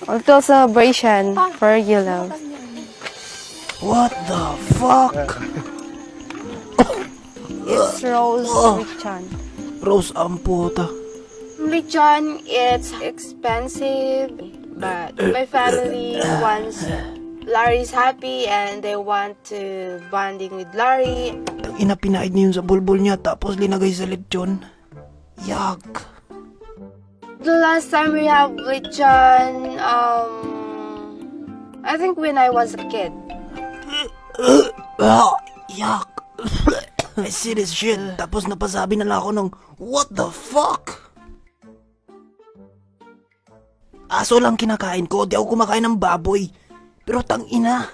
A little celebration for you, love. What the fuck? It's Rose Richon. Rose ang puta. Richon, it's expensive, but my family wants Larry's happy and they want to bonding with Larry. Ina, pinaid niya yun sa bulbul niya tapos linagay sa lechon. Yak. The last time we have lechon, I think when I was a kid. Yak. I see this shit. Tapos napasabi na lang ako ng, what the fuck? Aso lang kinakain ko, di ako kumakain ng baboy. Pero tang ina,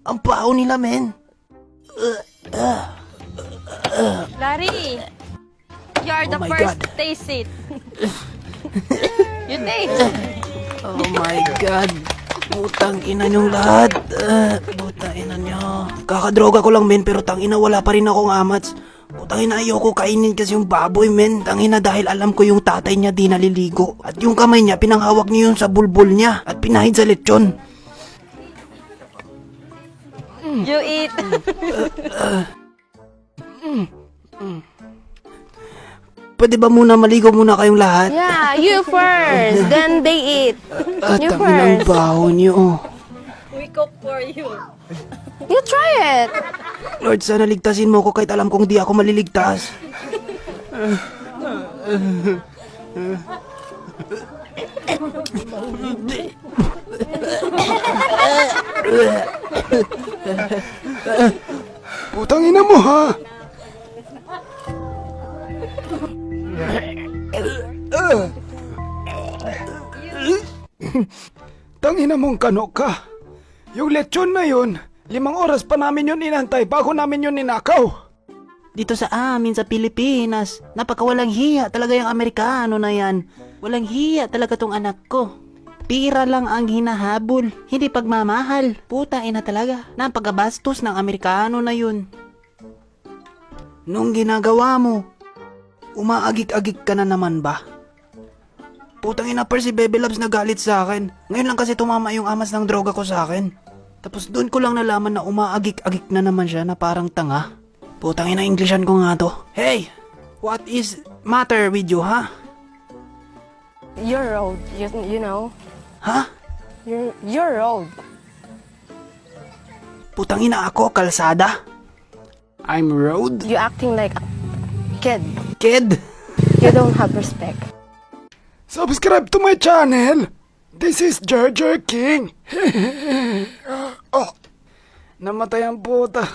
ang baho nila, men. Larry, you're Oh the my first God. to taste it. You taste. Oh my God. Putang ina nyong lahat. Putang ina nyo. Kakadroga ko lang, men, pero tang ina wala pa rin akong amats. Putang ina ayoko kainin kasi yung baboy, men. Tang ina dahil alam ko yung tatay niya di naliligo. At yung kamay niya pinanghawak niya yun sa bulbul niya. At pinahid sa lechon. You eat. Pwede ba muna maligo muna kayong lahat? Yeah, you first, then they eat. You Tang inang first. baho niyo. We cook for you. You try it. Lord, sana ligtasin mo ko kahit alam kong di ako maliligtas. Putang ina mo, ha? Tangina mong kano ka. Yung lechon na yun, 5 oras pa namin yun inantay bago namin yun ninakaw. Dito sa amin sa Pilipinas, napakawalang hiya talaga yung Amerikano na yan. Walang hiya talaga tong anak ko. Pira lang ang hinahabol, hindi pagmamahal. Puta ina talaga, napagabastos ng Amerikano na yun. Nung ginagawa mo, umaagik-agik ka na naman ba? Putang ina per si Bebe Loves nagalit sa akin. Ngayon lang kasi tumama yung amas ng droga ko sa akin. Tapos doon ko lang nalaman na umaagik-agik na naman siya na parang tanga. Putang ina Englishan ko nga to. Hey! What is matter with you, ha? Your road, you know. Ha? Your road. Putang ina ako, kalsada? I'm road? You acting like a kid. Kid? You don't have respect. Subscribe to my channel. This is Jar Jar King. Oh, namatay ang puta.